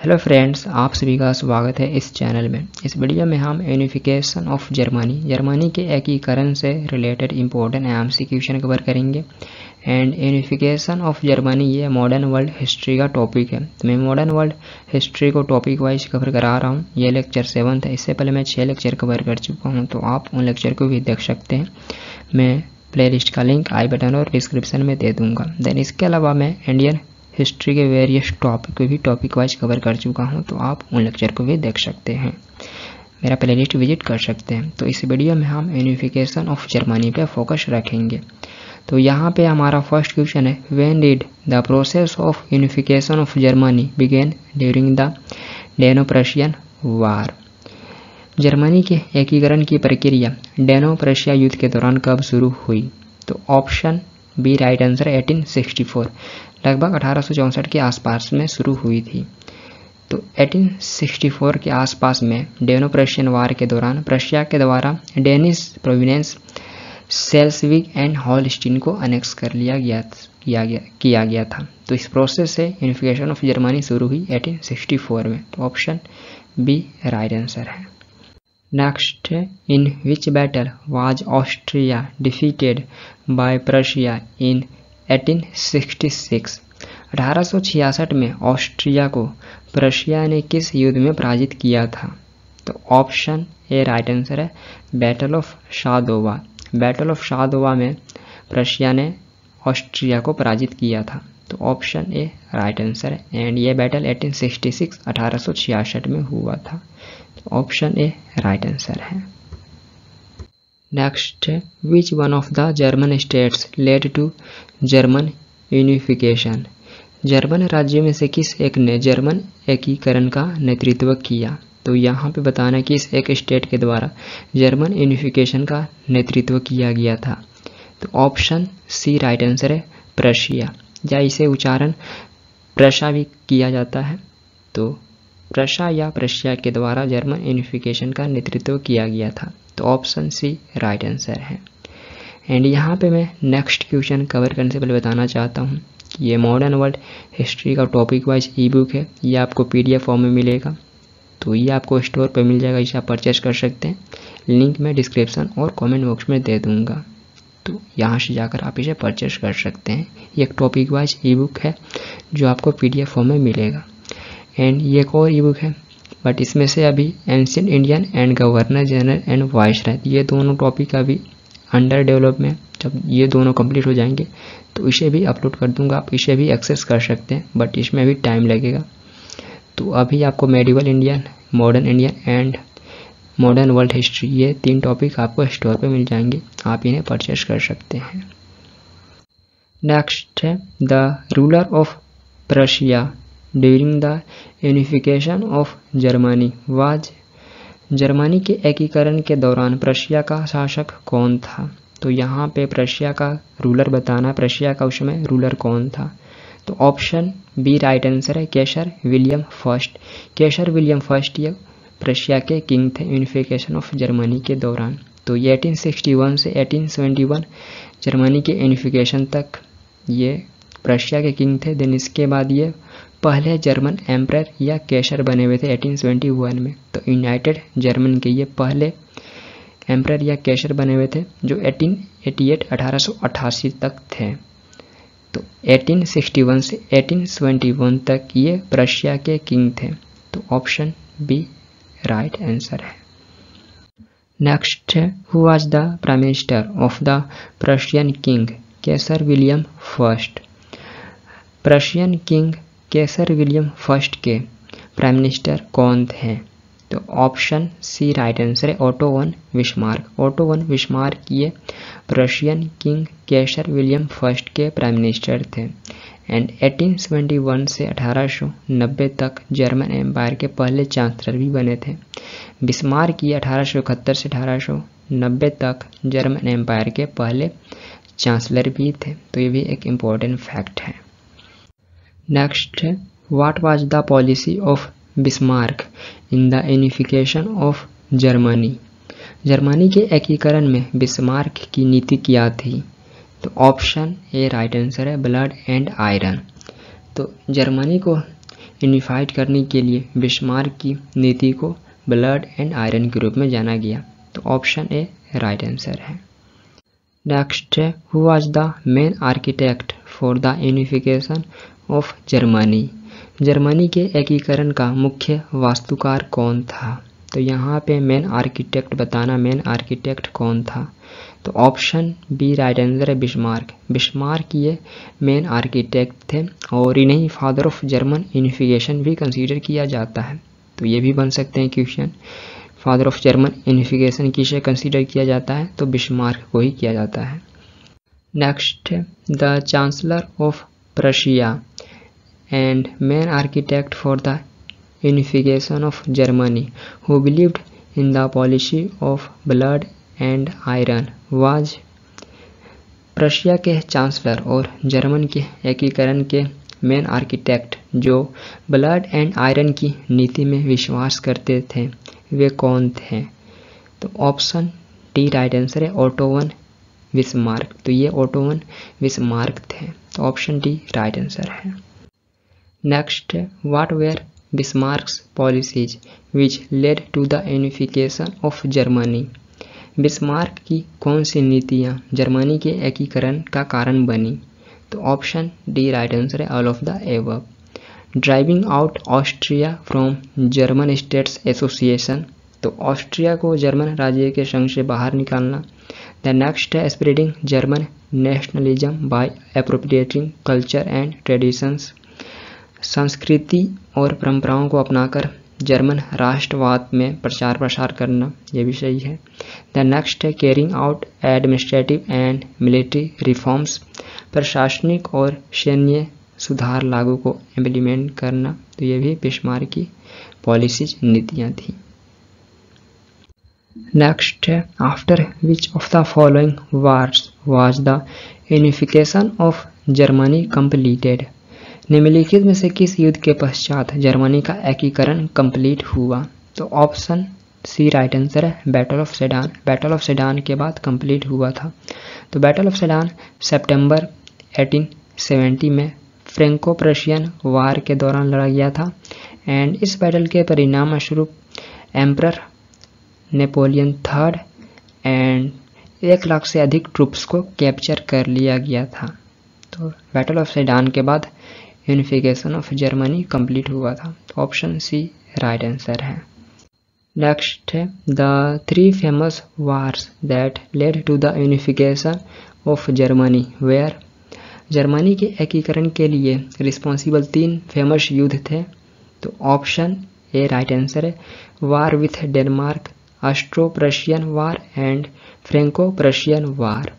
Hello friends, आप सभी का स्वागत है इस चैनल में। इस वीडियो में हम यूनिफिकेशन ऑफ जर्मनी के एकीकरण से related important MC question cover करेंगे। एंड यूनिफिकेशन ऑफ जर्मनी ये मॉडर्न वर्ल्ड हिस्ट्री का टॉपिक है। तो मैं मॉडर्न वर्ल्ड हिस्ट्री को टॉपिक वाइज कवर करा रहा हूँ। ये लेक्चर 7th है। इससे पहले मैं 6 लेक्चर कवर कर चुका हूँ, तो आप उन लेक्चर को भी देख सकते हैं। मैं प्लेलिस्ट का लिंक आई बटन और डिस्क्रिप्शन में दे दूँगा। देन इसके अलावा मैं इंडियन हिस्ट्री के वेरियस टॉपिक को भी टॉपिक वाइज कवर कर चुका हूं, तो आप उन लेक्चर को भी देख सकते हैं। मेरा प्लेलिस्ट विजिट कर सकते हैं। तो इस वीडियो में हम यूनिफिकेशन ऑफ जर्मनी पे फोकस रखेंगे। तो यहाँ पे हमारा फर्स्ट क्वेश्चन है, when did the process of unification of Germany begin during the Dano Prussian war. Germany के एकीकरण की प्रक्रिया डेनो-प्रशिया युद्ध के दौरान कब शुरू हुई? तो ऑप्शन बी राइट आंसर 1864, लगभग 1864 के आसपास में शुरू हुई थी। तो 1864 के आसपास में डेनो-प्रशियन वार के दौरान प्रशिया के द्वारा Danish province Schleswig and Holstein को अनेक्स कर किया गया था। तो इस प्रोसेस से यूनिफिकेशन ऑफ जर्मनी शुरू हुई 1864 में। तो ऑप्शन बी राइट आंसर है। Next, in which battle was Austria defeated by Prussia in 1866? 1866 में ऑस्ट्रिया को प्रशिया ने किस युद्ध में पराजित किया था? तो ऑप्शन ए राइट आंसर है, battle of Sadowa. Battle of Sadowa में प्रशिया ने ऑस्ट्रिया को पराजित किया था। तो ऑप्शन ए राइट आंसर है। एंड ये बैटल 1866 में हुआ था। तो ऑप्शन ए राइट आंसर है। Next, which one of the German states led to German unification? German राज्यों में से किस एक ने जर्मन एकीकरण का नेतृत्व किया? तो यहाँ पे बताना कि इस एक स्टेट के द्वारा जर्मन यूनिफिकेशन का नेतृत्व किया गया था। तो ऑप्शन सी राइट आंसर है, प्रशिया, या इसे उच्चारण प्रशा भी किया जाता है। तो प्रशा या प्रशिया के द्वारा जर्मन यूनिफिकेशन का नेतृत्व किया गया था। तो ऑप्शन सी राइट आंसर है। एंड यहाँ पे मैं नेक्स्ट क्वेश्चन कवर करने से पहले बताना चाहता हूँ कि ये मॉडर्न वर्ल्ड हिस्ट्री का टॉपिक वाइज ई बुक है। ये आपको PDF फॉर्म में मिलेगा। तो ये आपको स्टोर पे मिल जाएगा, इसे आप परचेस कर सकते हैं। लिंक मैं डिस्क्रिप्शन और कमेंट बॉक्स में दे दूँगा। तो यहाँ से जाकर आप इसे परचेस कर सकते हैं। ये एक टॉपिक वाइज ई बुक है जो आपको PDF फॉर्म में मिलेगा। एंड ये एक और ई बुक है, बट इसमें से अभी ancient Indian and governor general and viceroy, ये दोनों टॉपिक अभी अंडर डेवलप में। जब ये दोनों कंप्लीट हो जाएंगे तो इसे भी अपलोड कर दूंगा, आप इसे भी एक्सेस कर सकते हैं, बट इसमें भी टाइम लगेगा। तो अभी आपको medieval Indian, modern Indian and modern world history, ये 3 टॉपिक आपको स्टोर पे मिल जाएंगे, आप इन्हें परचेस कर सकते हैं। नेक्स्ट है, the ruler of Prussia during the unification of Germany was. Germany के एकीकरण के दौरान प्रशिया का शासक कौन था? तो यहाँ पे प्रशिया का रूलर बताना, प्रशिया का उस समय रूलर कौन था? तो ऑप्शन बी राइट आंसर है, केसर विलियम फर्स्ट। केसर विलियम फर्स्ट ये प्रशिया के किंग थे यूनिफिकेशन ऑफ जर्मनी के दौरान। तो ये 1861 से 1871 जर्मनी के यूनिफिकेशन तक ये प्रशिया के किंग थे। देन इसके बाद ये पहले जर्मन एम्परर या केसर बने हुए थे 1871 में। तो यूनाइटेड जर्मन के ये पहले एम्परर या केसर बने हुए थे जो 1888 तक थे। तो 1861 से 1871 तक ये प्रशिया के किंग थे। तो ऑप्शन बी राइट आंसर है। नेक्स्ट है, who was the prime minister of the Prussian king Kesar William first? Prussian king Kesar William first के प्राइम मिनिस्टर कौन थे? तो ऑप्शन सी राइट आंसर है, Otto von Bismarck. Auto von Bismarck ये Prussian king केसर William first के prime minister थे। And 1871 से 1890 तक जर्मन एम्पायर के पहले चांसलर भी बने थे। बिस्मार्क ये 1871 से 1890 तक जर्मन एम्पायर के पहले चांसलर भी थे। तो ये भी एक इम्पोर्टेंट फैक्ट है। नेक्स्ट है, what was the policy of Bismarck in the unification of Germany? Germany के एकीकरण में बिस्मार्क की नीति क्या थी? तो ऑप्शन ए राइट आंसर है, ब्लड एंड आयरन। तो जर्मनी को यूनिफाइड करने के लिए बिस्मार्क की नीति को ब्लड एंड आयरन के रूप में जाना गया। तो ऑप्शन ए राइट आंसर है। नेक्स्ट है, who was the main architect for the unification of Germany. Germany के एकीकरण का मुख्य वास्तुकार कौन था। तो यहाँ पे मेन आर्किटेक्ट बताना, मेन आर्किटेक्ट कौन था। तो ऑप्शन बी राइट आंसर है बिस्मार्क। बिस्मार्क ये मेन आर्किटेक्ट थे और इन्हें फादर ऑफ जर्मन यूनिफिकेशन भी कंसीडर किया जाता है। तो ये भी बन सकते हैं question, father of German unification किसे कंसीडर किया जाता है, तो बिस्मार्क को ही किया जाता है। Next, the chancellor of Prussia and main architect for the unification of Germany who believed in the policy of blood and iron was. Prussia के चांसलर और जर्मन के एकीकरण के मेन आर्किटेक्ट जो ब्लड एंड आयरन की नीति में विश्वास करते थे वे कौन थे। तो ऑप्शन डी राइट आंसर है ओटो वन बिस्मार्क। तो ये ओटो वन बिस्मार्क थे। तो ऑप्शन डी राइट आंसर है। Next, what were Bismarck's policies which led to the unification of Germany. Bismarck की कौन सी नीतियाँ जर्मनी के एकीकरण का कारण बनी। तो ऑप्शन डी राइट आंसर है all of the above. Driving out Austria from German states association. तो ऑस्ट्रिया को जर्मन राज्य के संघ से बाहर निकालना। द नेक्स्ट है spreading German nationalism by appropriating culture and traditions. संस्कृति और परंपराओं को अपनाकर जर्मन राष्ट्रवाद में प्रचार प्रसार करना, ये भी सही है। द नेक्स्ट है carrying out administrative and military reforms. प्रशासनिक और सैन्य सुधार लागू को इम्प्लीमेंट करना, तो ये भी बिस्मार्क की पॉलिसीज नीतियाँ थी। नेक्स्ट है, after which of the following wars was the unification of Germany completed. निम्नलिखित में से किस युद्ध के पश्चात जर्मनी का एकीकरण कंप्लीट हुआ। तो ऑप्शन सी राइट आंसर है battle of sedan. Battle of sedan के बाद कंप्लीट हुआ था। तो बैटल ऑफ सेडान सितंबर 1870 में फ्रेंको प्रशियन वार के दौरान लड़ा गया था एंड इस बैटल के परिणाम स्वरूप emperor Napoleon third and 1 lakh से अधिक ट्रूप्स को कैप्चर कर लिया गया था। तो बैटल ऑफ सेडान के बाद यूनिफिकेशन ऑफ जर्मनी कंप्लीट हुआ था। तो ऑप्शन सी राइट आंसर है। नेक्स्ट है, the 3 famous wars that led to the unification of Germany were. Germany के एकीकरण के लिए रिस्पॉन्सिबल 3 फेमस युद्ध थे। तो ऑप्शन ए राइट आंसर है war with Denmark, Austro Prussian war and Franco Prussian war.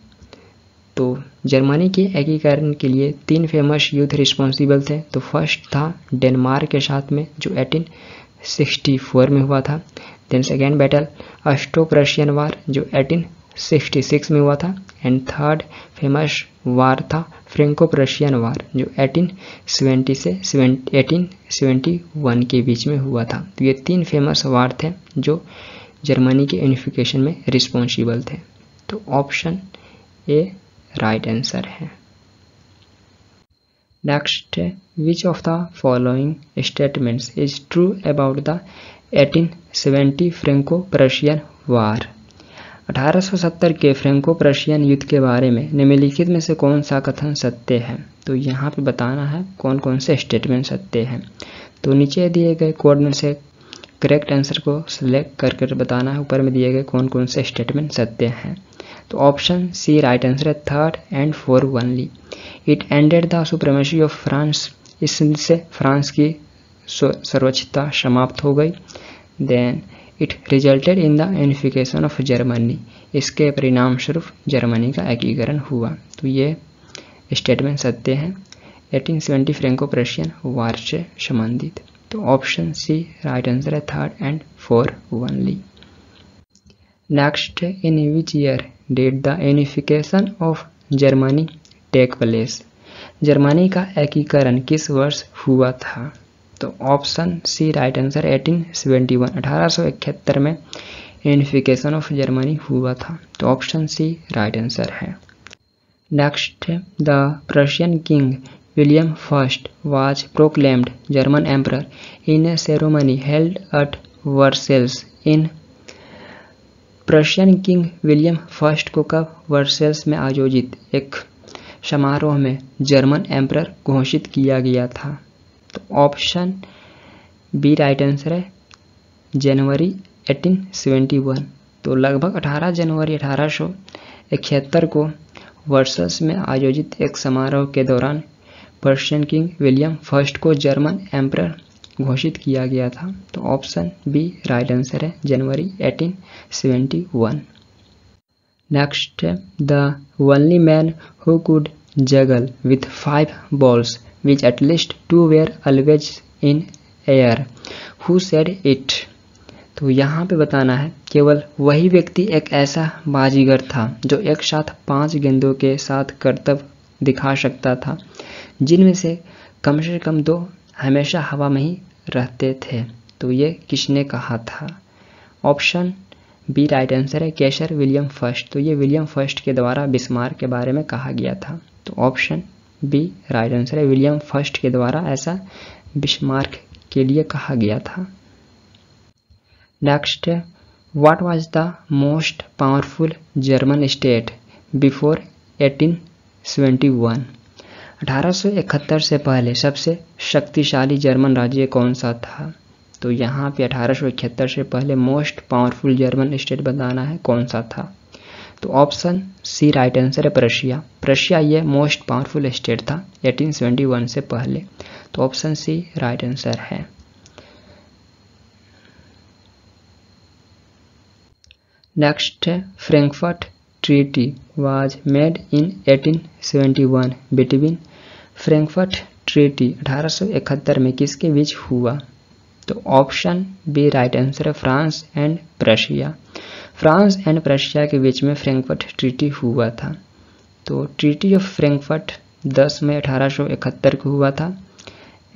तो जर्मनी के एकीकरण के लिए 3 फेमस युद्ध रिस्पॉन्सिबल थे। तो फर्स्ट था डेनमार्क के साथ में जो 1864 में हुआ था। Then second battle Austro Prussian war जो 1866 में हुआ था एंड थर्ड फेमस वार था फ्रेंको प्रशियन वार जो 1870 से 1871 के बीच में हुआ था। तो ये 3 फेमस वार थे जो जर्मनी के यूनिफिकेशन में रिस्पॉन्सिबल थे। तो ऑप्शन ए राइट आंसर है। Next, which of the following statements is true about the 1870 Franco Prussian war. 1870 के फ्रेंको प्रशियन युद्ध के बारे में निम्नलिखित में से कौन सा कथन सत्य है। तो यहाँ पे बताना है कौन कौन से स्टेटमेंट सत्य हैं। तो नीचे दिए गए कोऑर्डिनेट से करेक्ट आंसर को सिलेक्ट कर बताना है। ऊपर में दिए गए कौन कौन से स्टेटमेंट सत्य हैं। तो ऑप्शन सी राइट आंसर है 3rd and 4 only. It ended the supremacy of France. इससे फ्रांस की सर्वोच्चता समाप्त हो गई। Then it resulted in the unification of Germany. इसके परिणाम स्वरूप जर्मनी का एकीकरण हुआ। तो ये स्टेटमेंट सत्य है 1870 फ्रेंको प्रशियन वार से संबंधित। तो ऑप्शन सी राइट आंसर है 3rd and 4 only. Next, in which year did the unification of Germany take place. Germany का एकीकरण किस वर्ष हुआ था। तो ऑप्शन सी राइट आंसर 1871 1871 में यूनिफिकेशन ऑफ जर्मनी हुआ था। तो ऑप्शन सी राइट आंसर है। Next, the Prussian king William I was proclaimed German emperor in a ceremony held at Versailles in Prussian king William first को कब Versailles में आयोजित एक समारोह में जर्मन एम्परर घोषित किया गया था? तो ऑप्शन बी राइट आंसर है जनवरी 1871। तो लगभग 18 जनवरी 1871 को वर्सेल्स में आयोजित एक समारोह के दौरान पर्शियन किंग विलियम फर्स्ट को जर्मन एम्परर घोषित किया गया था। तो ऑप्शन बी राइट आंसर है जनवरी 1871। नेक्स्ट है the only man who could juggle with 5 balls which at least 2 were always in air who said it। तो यहाँ पे बताना है केवल वही व्यक्ति एक ऐसा बाजीगर था जो एक साथ 5 गेंदों के साथ करतब दिखा सकता था जिनमें से कम 2 हमेशा हवा में ही रहते थे। तो ये किसने कहा था? ऑप्शन बी राइट आंसर है केसर विलियम फर्स्ट। तो ये विलियम फर्स्ट के द्वारा बिस्मार्क के बारे में कहा गया था। तो ऑप्शन बी राइट आंसर है विलियम फर्स्ट के द्वारा ऐसा बिस्मार्क के लिए कहा गया था। नेक्स्ट है what was the most powerful German state before 1871। 1871 से पहले सबसे शक्तिशाली जर्मन राज्य कौन सा था? तो यहाँ पे 1871 से पहले मोस्ट पावरफुल जर्मन स्टेट बताना है कौन सा था। तो ऑप्शन सी राइट आंसर है प्रशिया। प्रशिया ये मोस्ट पावरफुल स्टेट था 1871 से पहले। तो ऑप्शन सी राइट आंसर है। नेक्स्ट है Frankfurt treaty was made in 1871 between. Frankfurt treaty 1871 में किसके बीच हुआ? तो ऑप्शन बी राइट आंसर है France and Prussia. France and Prussia के बीच में फ्रैंकफर्ट ट्रीटी हुआ था। तो ट्रीटी ऑफ फ्रैंकफर्ट 10 मई 1871 को हुआ था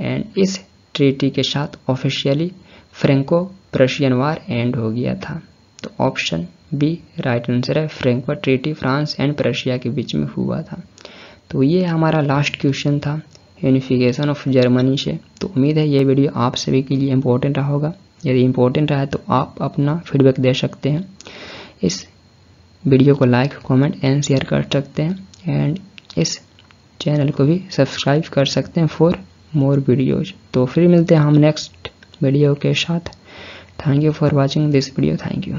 एंड इस ट्रीटी के साथ officially Franco Prussian war and हो गया था। तो ऑप्शन बी राइट आंसर है Frankfurt treaty France and Prussia के बीच में हुआ था। तो ये हमारा लास्ट क्वेश्चन था यूनिफिकेशन ऑफ जर्मनी से। तो उम्मीद है ये वीडियो आप सभी के लिए इम्पोर्टेंट रहा होगा। यदि इम्पोर्टेंट रहा है तो आप अपना फीडबैक दे सकते हैं। इस वीडियो को लाइक कमेंट एंड शेयर कर सकते हैं एंड इस चैनल को भी सब्सक्राइब कर सकते हैं फॉर मोर वीडियोज। तो फिर मिलते हैं हम नेक्स्ट वीडियो के साथ। Thank you for watching this video. Thank you.